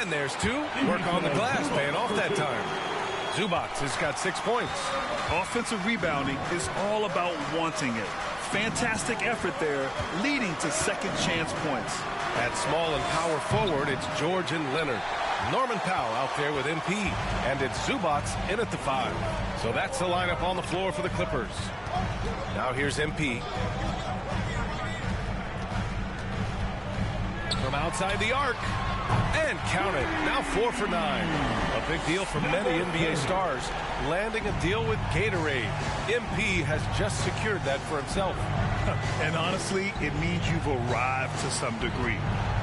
And there's two. Work on the glass, paying off that time. Zubac has got 6 points. Offensive rebounding is all about wanting it. Fantastic effort there, leading to second chance points. At small and power forward, it's George and Leonard. Norman Powell out there with MP, and it's Zubac in at the 5. So that's the lineup on the floor for the Clippers. Now here's MP. From outside the arc. And counted. Now 4 for 9. A big deal for many NBA stars, landing a deal with Gatorade. MP has just secured that for himself. And honestly, it means you've arrived to some degree.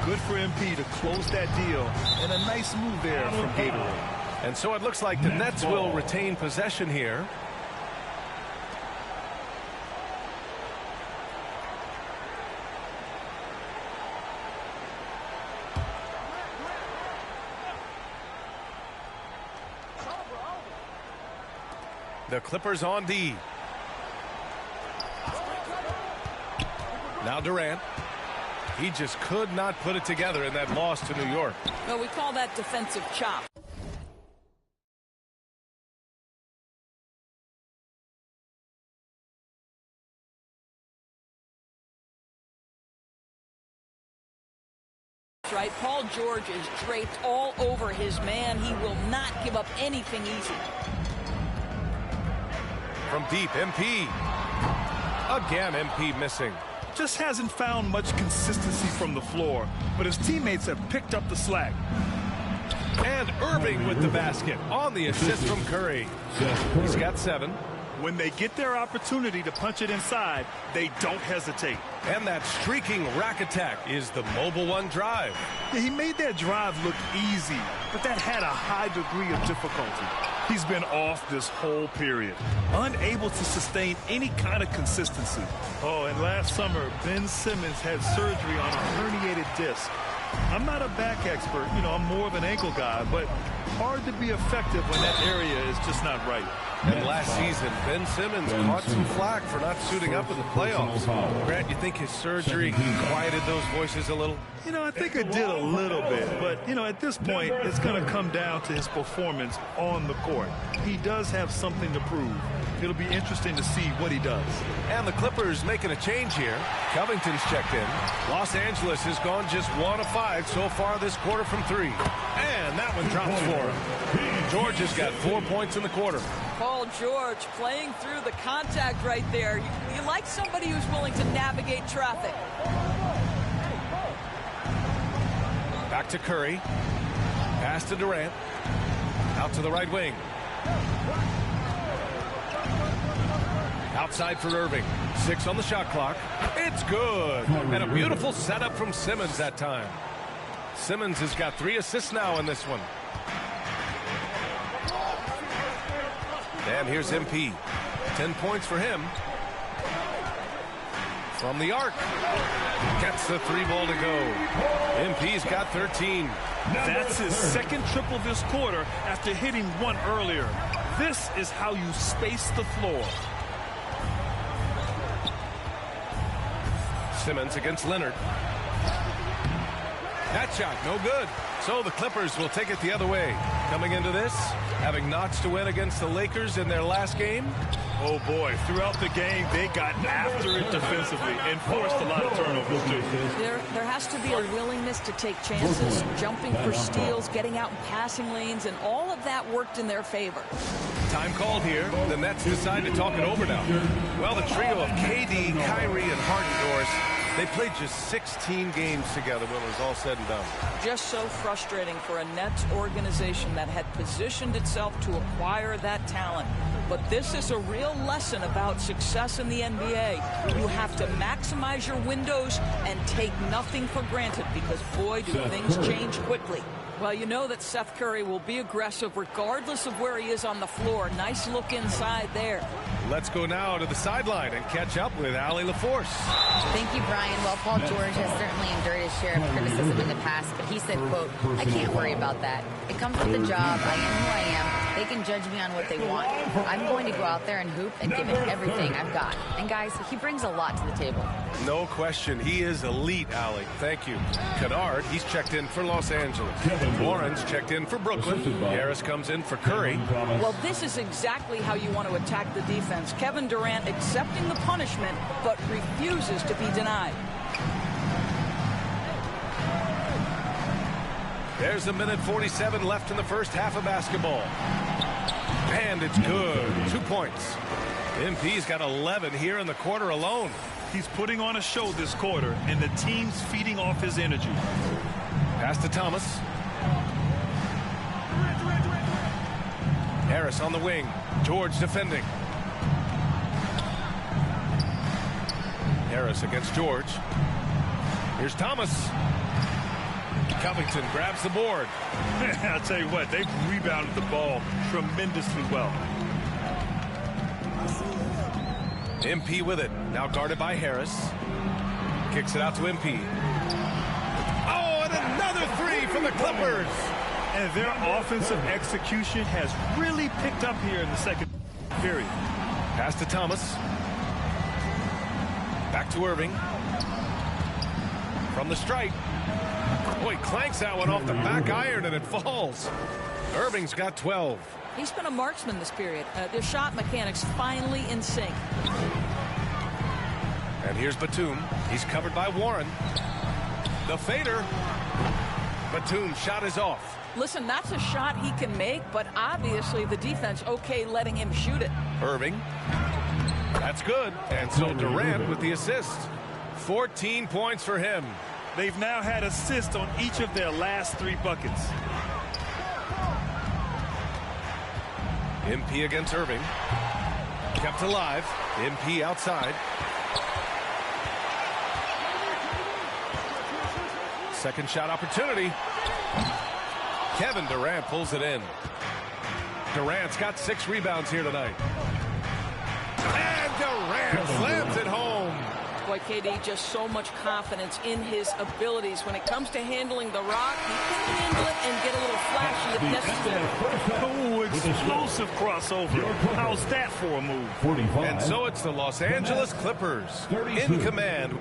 Good for MP to close that deal, and a nice move there from Gatorade. And so it looks like the Nets will retain possession here. The Clippers on D. Now Durant. He just could not put it together in that loss to New York. Well, we call that defensive chop. Right, Paul George is draped all over his man. He will not give up anything easy. From deep, MP. Again, MP missing. Just hasn't found much consistency from the floor, but his teammates have picked up the slack. And Irving with the basket on the assist from Curry. He's got 7. When they get their opportunity to punch it inside, they don't hesitate. And that streaking rack attack is the Mobile One drive. Yeah, he made that drive look easy, but that had a high degree of difficulty. He's been off this whole period, unable to sustain any kind of consistency. Oh, and last summer, Ben Simmons had surgery on a herniated disc. I'm not a back expert, I'm more of an ankle guy, but hard to be effective when that area is just not right. And last season, Ben Simmons caught some flack for not suiting up in the playoffs. Grant, you think his surgery quieted those voices a little? I think it did a little bit, but, at this point, it's going to come down to his performance on the court. He does have something to prove. It'll be interesting to see what he does. And the Clippers making a change here. Covington's checked in. Los Angeles has gone just 1 of 5 so far this quarter from 3. And that one drops for him. George has got 4 points in the quarter. Paul George playing through the contact right there. You like somebody who's willing to navigate traffic. Back to Curry. Pass to Durant. Out to the right wing. Outside for Irving. 6 on the shot clock. It's good. And a beautiful setup from Simmons that time. Simmons has got 3 assists now in this one. And here's MP. 10 points for him. From the arc. Gets the 3 ball to go. MP's got 13. That's his second triple this quarter after hitting 1 earlier. This is how you space the floor. Simmons against Leonard. That shot, no good. So the Clippers will take it the other way. Coming into this, having notched to win against the Lakers in their last game. Oh, boy. Throughout the game, they got after it defensively and forced a lot of turnovers, too. There has to be a willingness to take chances, jumping for steals, getting out in passing lanes, and all of that worked in their favor. Time called here. The Nets decide to talk it over now. Well, the trio of KD, Kyrie, and Harden, Doris, they played just 16 games together when it was all said and done. Just so frustrating for a Nets organization that had positioned itself to acquire that talent. But this is a real lesson about success in the NBA. You have to maximize your windows and take nothing for granted because, boy, do things change quickly. Well, you know that Seth Curry will be aggressive regardless of where he is on the floor. Nice look inside there. Let's go now to the sideline and catch up with Allie LaForce. Thank you, Brian. Well, Paul George has certainly endured his share of criticism in the past, but he said, quote, "I can't worry about that. It comes with the job. I am who I am. They can judge me on what they want. I'm going to go out there and hoop and give it everything I've got. And guys, he brings a lot to the table. No question. He is elite, Allie. Thank you. Kennard, he's checked in for Los Angeles. Warren's checked in for Brooklyn. Harris comes in for Curry. Well, this is exactly how you want to attack the defense. Kevin Durant accepting the punishment, but refuses to be denied. There's a minute 47 left in the first half of basketball. And it's good. 2 points. MP's got 11 here in the quarter alone. He's putting on a show this quarter, and the team's feeding off his energy. Pass to Thomas. Harris on the wing. George defending. Harris against George. Here's Thomas. Covington grabs the board. I'll tell you what, they've rebounded the ball tremendously well. MP with it. Now guarded by Harris. Kicks it out to MP. Oh, and another three from the Clippers. And their offensive execution has really picked up here in the second period. Pass to Thomas. Back to Irving. From the stripe. Boy, clanks that one off the back iron and it falls. Irving's got 12. He's been a marksman this period. Their shot mechanics finally in sync. And here's Batum. He's covered by Warren. The fader. Batum's shot is off. Listen, that's a shot he can make, but obviously the defense okay letting him shoot it. Irving. That's good. And so Durant with the assist. 14 points for him. They've now had assists on each of their last 3 buckets. MP against Irving. Kept alive. MP outside. Second shot opportunity. Kevin Durant pulls it in. Durant's got 6 rebounds here tonight. And Durant slams it home. Boy, KD, just so much confidence in his abilities. When it comes to handling the rock, he can handle it and get a little flashy if necessary. Oh, explosive crossover. How's that for a move? 45. And so it's the Los Angeles Clippers 32. In command.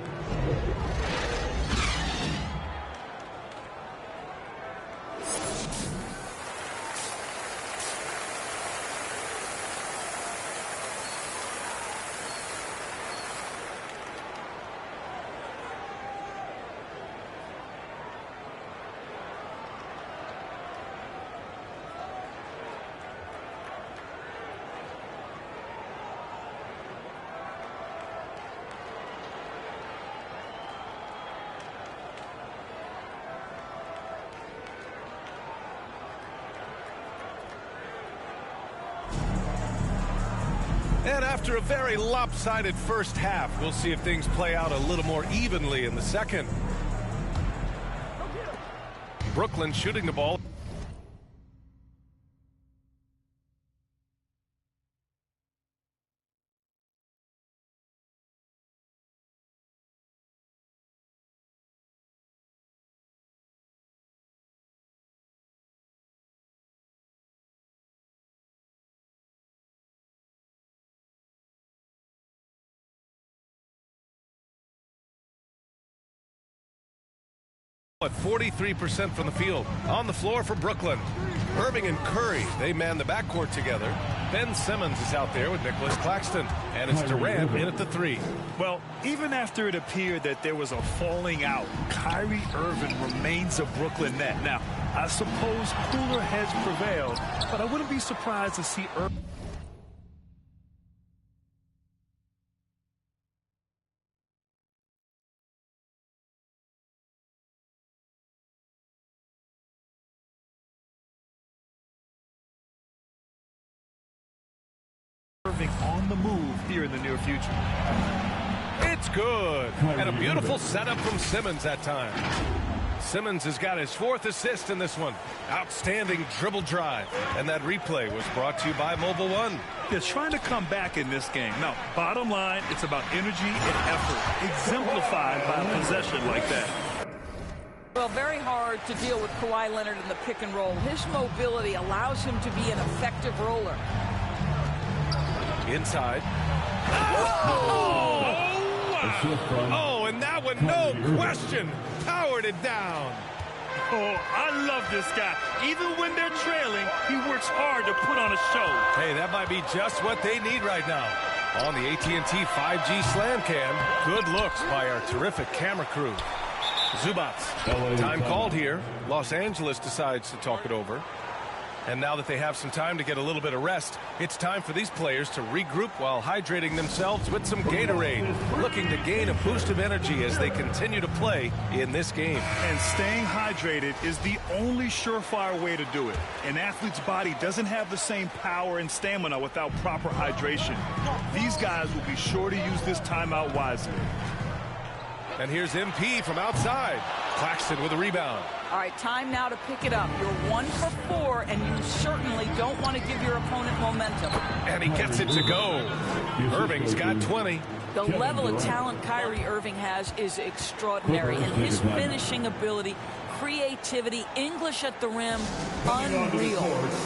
And after a very lopsided first half, we'll see if things play out a little more evenly in the second. Brooklyn shooting the ball. At 43% from the field. On the floor for Brooklyn. Irving and Curry, they man the backcourt together. Ben Simmons is out there with Nicholas Claxton. And it's Durant in at the 3. Well, even after it appeared that there was a falling out, Kyrie Irving remains a Brooklyn net. Now, I suppose cooler heads prevailed, but I wouldn't be surprised to see Irving on the move here in the near future. It's good. And a beautiful setup from Simmons that time. Simmons has got his 4th assist in this one. Outstanding dribble drive. And that replay was brought to you by Mobile One. They're trying to come back in this game. Now, bottom line, it's about energy and effort, exemplified by a possession like that. Well, very hard to deal with Kawhi Leonard in the pick and roll. His mobility allows him to be an effective roller. Inside. Oh, and that one, no question, powered it down. Oh, I love this guy. Even when they're trailing, he works hard to put on a show. Hey, that might be just what they need right now. On the AT&T 5G Slam Cam, good looks by our terrific camera crew. Zubac, time called here. Los Angeles decides to talk it over. And now that they have some time to get a little bit of rest, it's time for these players to regroup while hydrating themselves with some Gatorade, looking to gain a boost of energy as they continue to play in this game. And staying hydrated is the only surefire way to do it. An athlete's body doesn't have the same power and stamina without proper hydration. These guys will be sure to use this timeout wisely. And here's MP from outside. Claxton with a rebound. All right, time now to pick it up. You're 1 for 4, and you certainly don't want to give your opponent momentum. And he gets it to go. Irving's got 20. The level of talent Kyrie Irving has is extraordinary, and his finishing ability, creativity, English at the rim, unreal.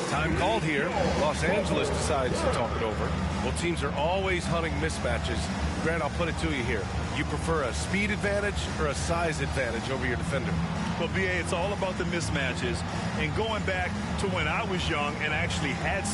Time called here. Los Angeles decides to talk it over. Well, teams are always hunting mismatches. Grant, I'll put it to you here. You prefer a speed advantage or a size advantage over your defender? Well, BA, it's all about the mismatches. And going back to when I was young and actually had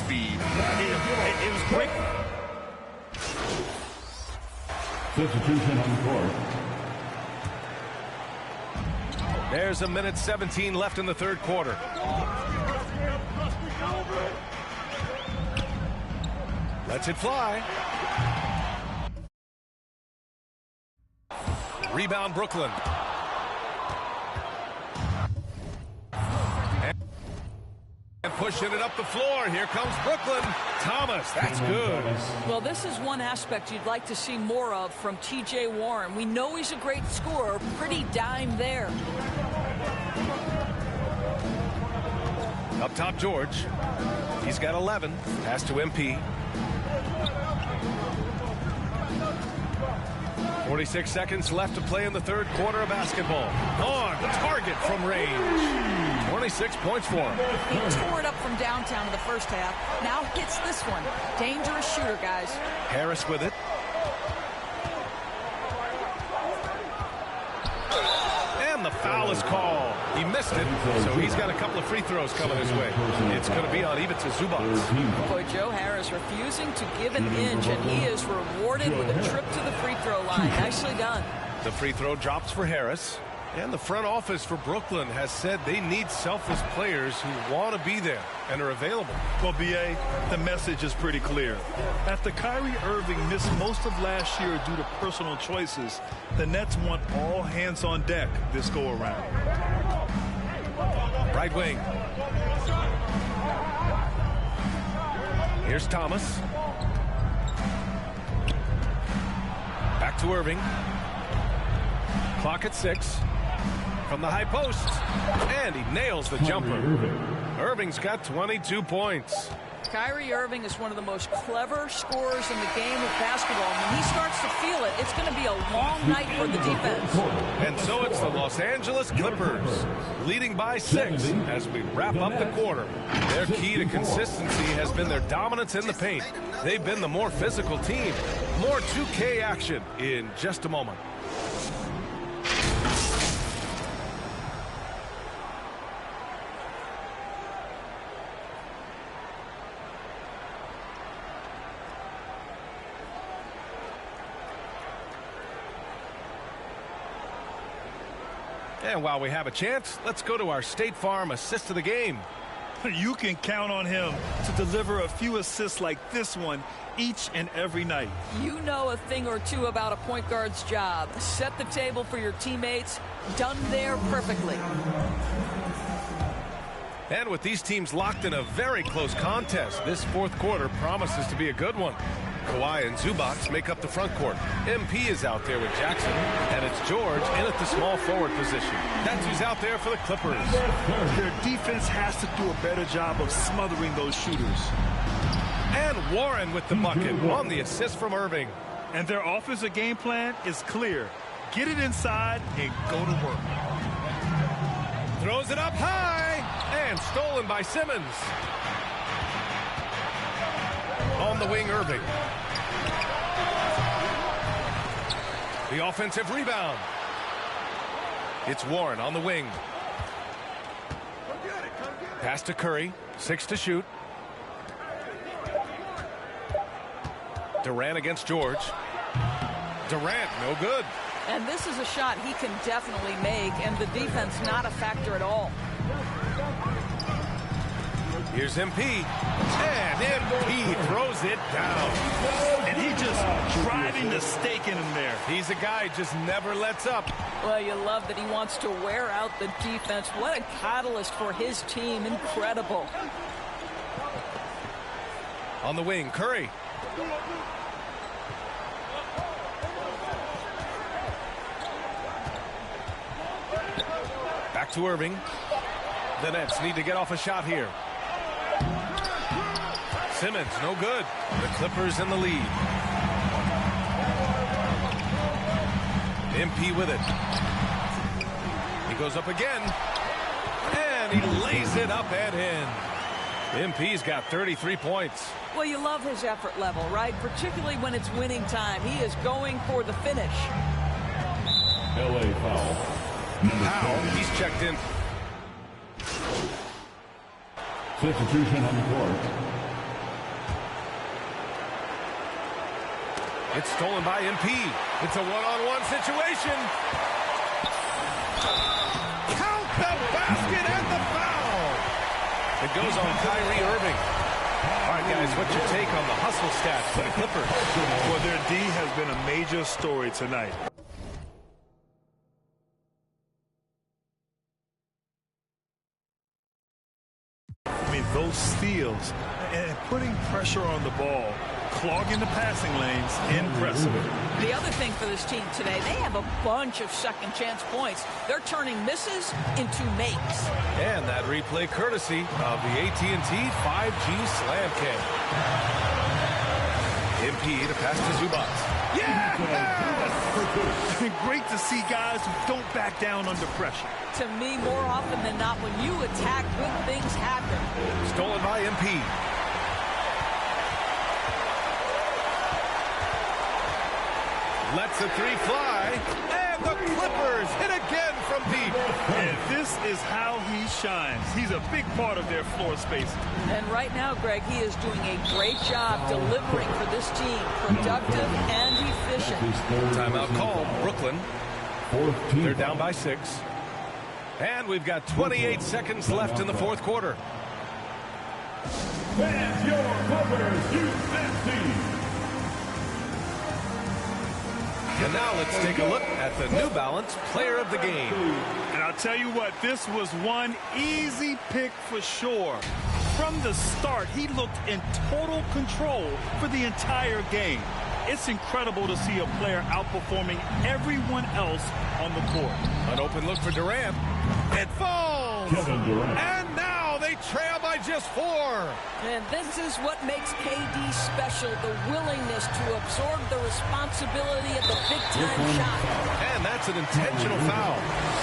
speed. It was great. Substitution on the court. There's a minute 17 left in the third quarter. Lets it fly. Rebound Brooklyn. And pushing it up the floor. Here comes Brooklyn. Thomas, that's good. Well, this is one aspect you'd like to see more of from T.J. Warren. We know he's a great scorer. Pretty dime there. Up top, George. He's got 11. Pass to MP. 46 seconds left to play in the third quarter of basketball. On target from range. 26 points for him. He tore it up from downtown in the first half. Now hits this one. Dangerous shooter, guys. Harris with it. And the foul is called. He missed it, so he's got a couple of free throws coming his way. It's going to be on Ivica Zubac. Boy, Joe Harris refusing to give an inch, and he is rewarded with a trip to the free throw line. Nicely done. The free throw drops for Harris. And the front office for Brooklyn has said they need selfless players who want to be there and are available. Well, B.A., the message is pretty clear. After Kyrie Irving missed most of last year due to personal choices, the Nets want all hands on deck this go-around. Right wing. Here's Thomas. Back to Irving. Clock at 6. From the high post. And he nails the jumper. Irving's got 22 points. Kyrie Irving is one of the most clever scorers in the game of basketball. When he starts to feel it, it's going to be a long night for the defense. And so it's the Los Angeles Clippers leading by 6 as we wrap up the quarter. Their key to consistency has been their dominance in the paint. They've been the more physical team. More 2K action in just a moment. And while we have a chance, let's go to our State Farm assist of the game. You can count on him to deliver a few assists like this one each and every night. You know a thing or two about a point guard's job. Set the table for your teammates. Done there perfectly. And with these teams locked in a very close contest, this fourth quarter promises to be a good one. Kawhi and Zubac make up the front court. MP is out there with Jackson, and it's George in at the small forward position. That's who's out there for the Clippers. Their defense has to do a better job of smothering those shooters. And Warren with the bucket on the assist from Irving. And their offensive game plan is clear. Get it inside and go to work. Throws it up high, and stolen by Simmons. On the wing, Irving. The offensive rebound. It's Warren on the wing. Pass to Curry. 6 to shoot. Durant against George. Durant, no good. And this is a shot he can definitely make, and the defense not a factor at all. Here's MP. And MP throws it down. And he just driving the stake in him there. He's a guy just never lets up. Well, you love that he wants to wear out the defense. What a catalyst for his team. Incredible. On the wing, Curry. Back to Irving. The Nets need to get off a shot here. Simmons, no good. The Clippers in the lead. MP with it. He goes up again. And he lays it up and in. MP's got 33 points. Well, you love his effort level, right? Particularly when it's winning time. He is going for the finish. LA foul. Powell, he's checked in. Substitution on the court. It's stolen by MP. It's a one-on-one situation. Count the basket and the foul. It goes on Kyrie Irving. All right, guys, what's your take on the hustle stats for the Clippers? Well, their D has been a major story tonight. I mean, those steals and putting pressure on the ball, clogging the passing lanes, impressive. The other thing for this team today, they have a bunch of second chance points. They're turning misses into makes. And that replay courtesy of the AT&T 5G Slam Cam. MP to pass to Zubac. Yeah! Great to see guys who don't back down under pressure. To me, more often than not, when you attack, good things happen. Stolen by MP. Lets a three fly, and the Clippers hit again from deep. And this is how he shines. He's a big part of their floor space. And right now, Greg, he is doing a great job delivering for this team, productive and efficient. Timeout called, Brooklyn. They're down by 6. And we've got 28 seconds left in the fourth quarter. Fans, your Clippers, USC. And now let's take a look at the New Balance Player of the Game. And I'll tell you what, this was one easy pick for sure. From the start, he looked in total control for the entire game. It's incredible to see a player outperforming everyone else on the court. An open look for Durant. It falls! Kevin Durant. And now they trail by just 4. And this is what makes KD special, the willingness to absorb the responsibility of the big-time shot. And that's an intentional foul.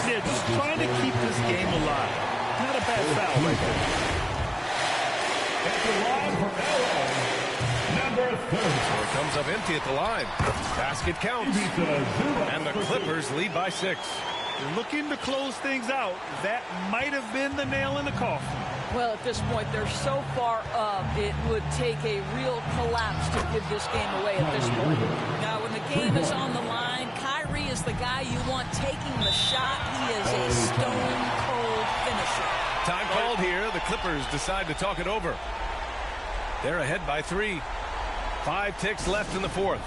They're just trying to keep this game alive. Not a bad foul right there. At the line for LA, number 30. So it comes up empty at the line. Basket counts. And the Clippers lead by 6. Looking to close things out. That might have been the nail in the coffin. Well, at this point, they're so far up, it would take a real collapse to give this game away at this point. Now, when the game is on the line, Kyrie is the guy you want taking the shot. He is a stone-cold finisher. Time called here. The Clippers decide to talk it over. They're ahead by 3. 5 ticks left in the fourth.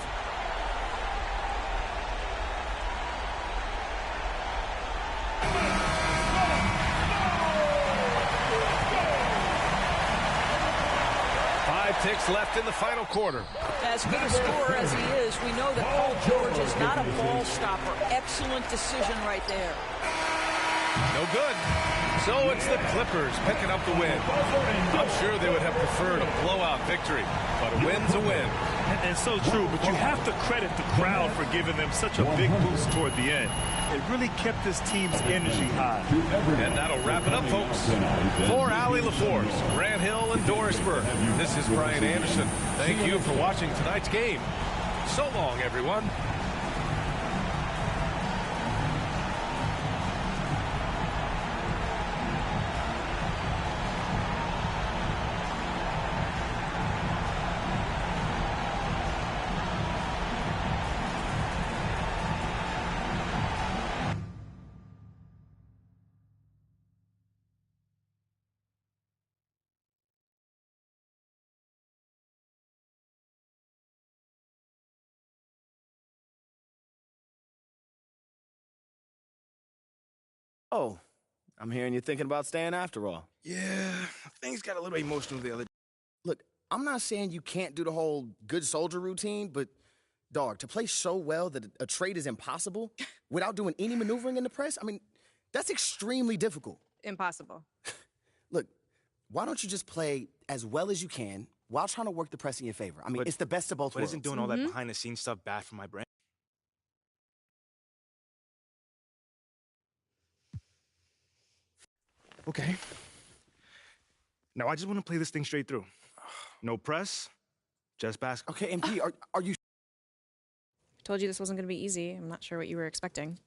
Ticks left in the final quarter. As good a scorer as he is, we know that Paul George is not a ball stopper. Excellent decision right there. No good. So it's the Clippers picking up the win. I'm sure they would have preferred a blowout victory, but a win's a win. And so true, but you have to credit the crowd for giving them such a big boost toward the end. It really kept this team's energy high. And that'll wrap it up, folks. For Allie LaForce, Grant Hill, and Doris Burke, this is Brian Anderson. Thank you for watching tonight's game. So long, everyone. Oh, I'm hearing you're thinking about staying after all. Yeah, things got a little emotional the other day. Look, I'm not saying you can't do the whole good soldier routine, but, dog, to play so well that a trade is impossible without doing any maneuvering in the press, I mean, that's extremely difficult. Impossible. Look, why don't you just play as well as you can while trying to work the press in your favor? I mean, it's the best of both But worlds. isn't doing all that behind-the-scenes stuff bad for my brand? Okay. Now, I just want to play this thing straight through. No press, just basketball. Okay, MP, are you... Told you this wasn't going to be easy. I'm not sure what you were expecting.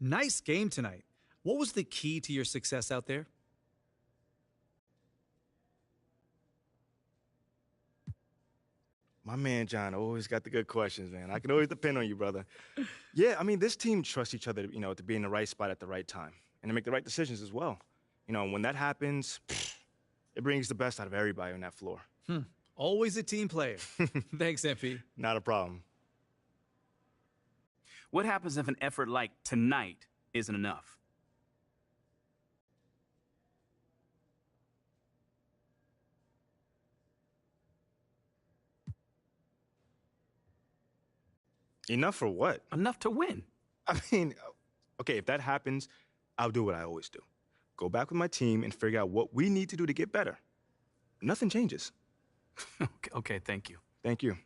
Nice game tonight. What was the key to your success out there? My man John always got the good questions, man. I can always depend on you, brother. Yeah, I mean, this team trusts each other, to be in the right spot at the right time and to make the right decisions as well. When that happens, it brings the best out of everybody on that floor. Always a team player. Thanks, MP. Not a problem. What happens if an effort like tonight isn't enough? Enough for what? Enough to win. I mean, okay, if that happens, I'll do what I always do. Go back with my team and figure out what we need to do to get better. Nothing changes. Okay, thank you. Thank you.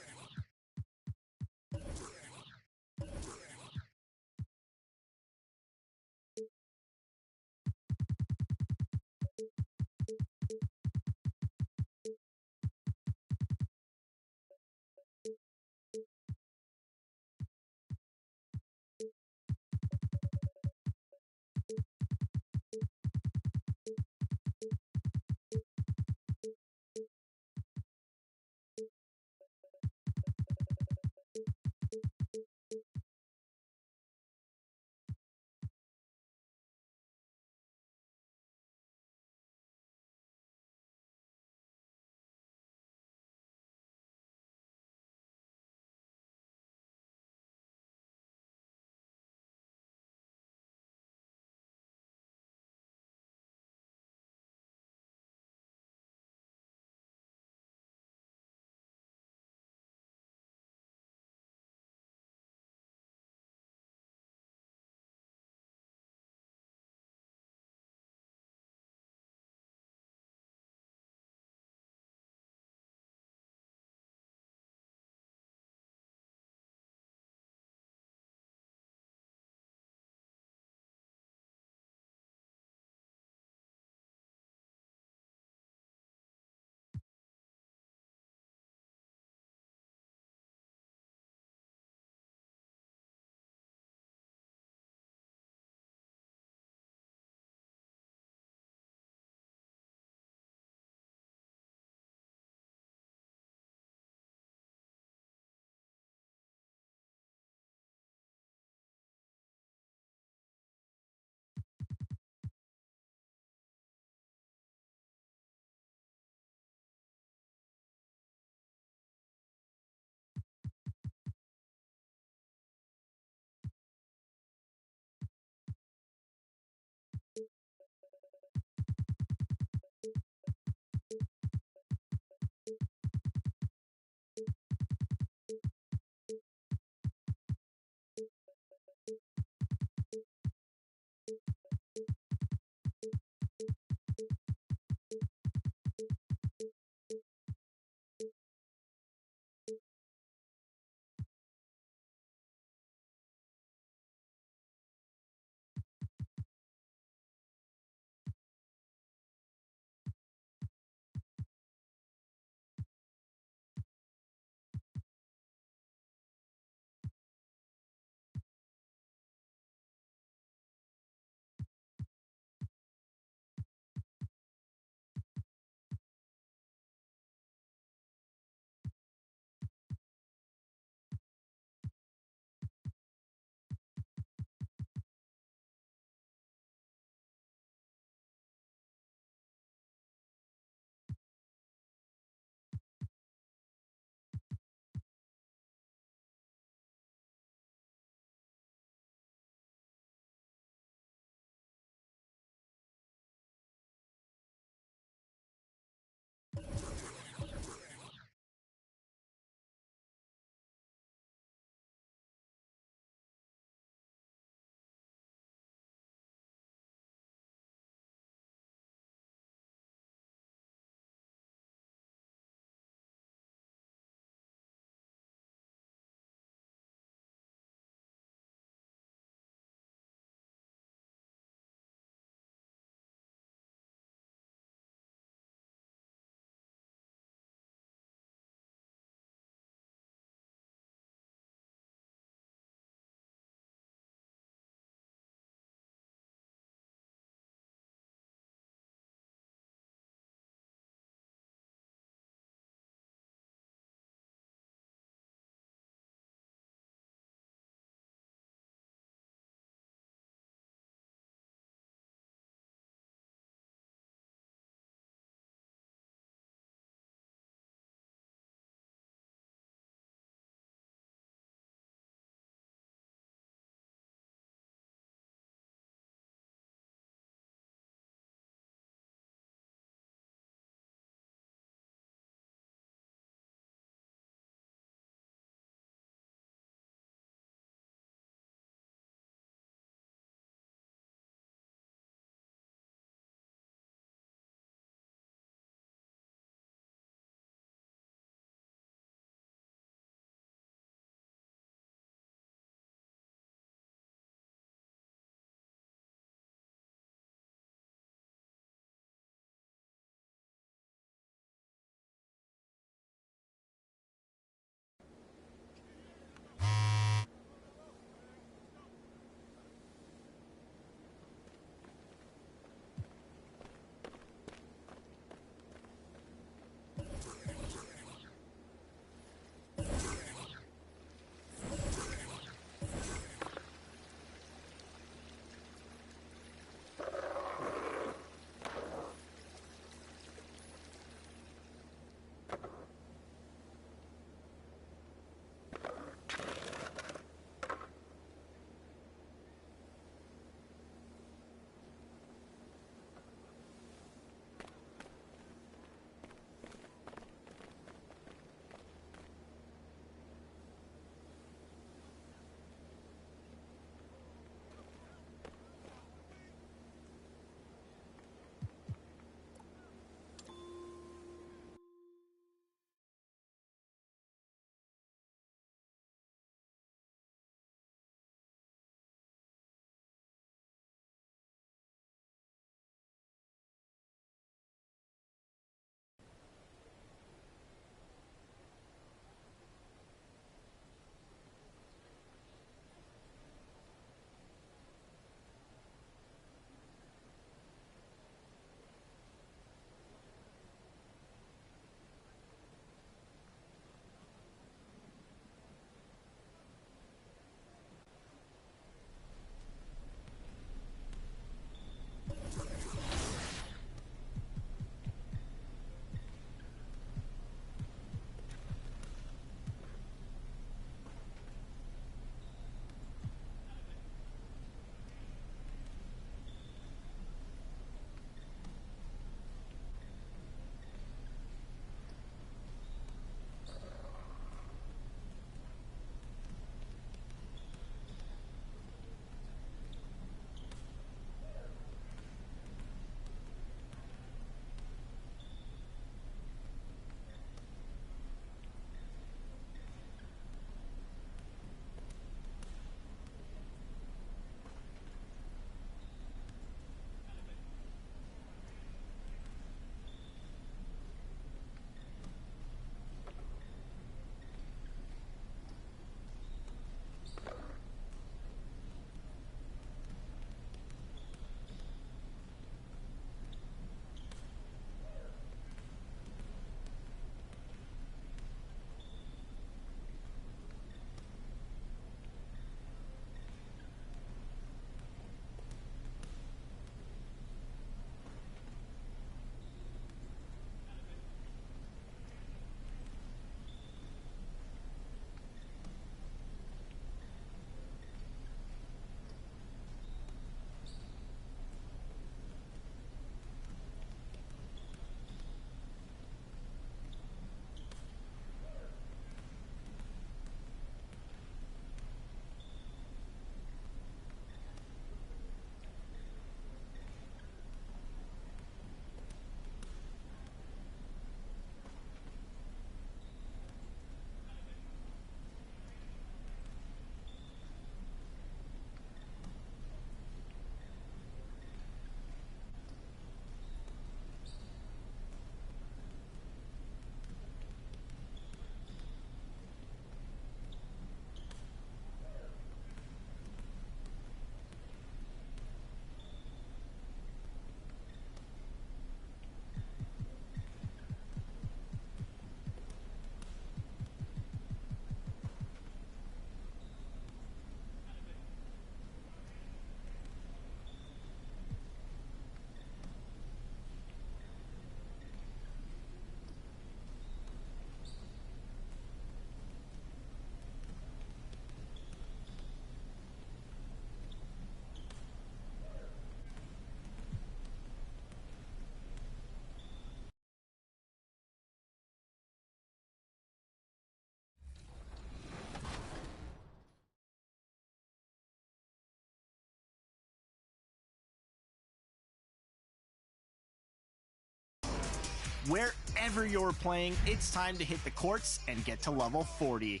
Wherever you're playing, it's time to hit the courts and get to level 40.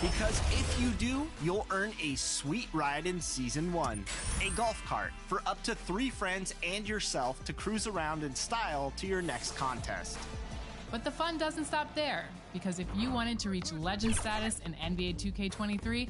Because if you do, you'll earn a sweet ride in Season 1. A golf cart for up to 3 friends and yourself to cruise around in style to your next contest. But the fun doesn't stop there, because if you wanted to reach legend status in NBA 2K23,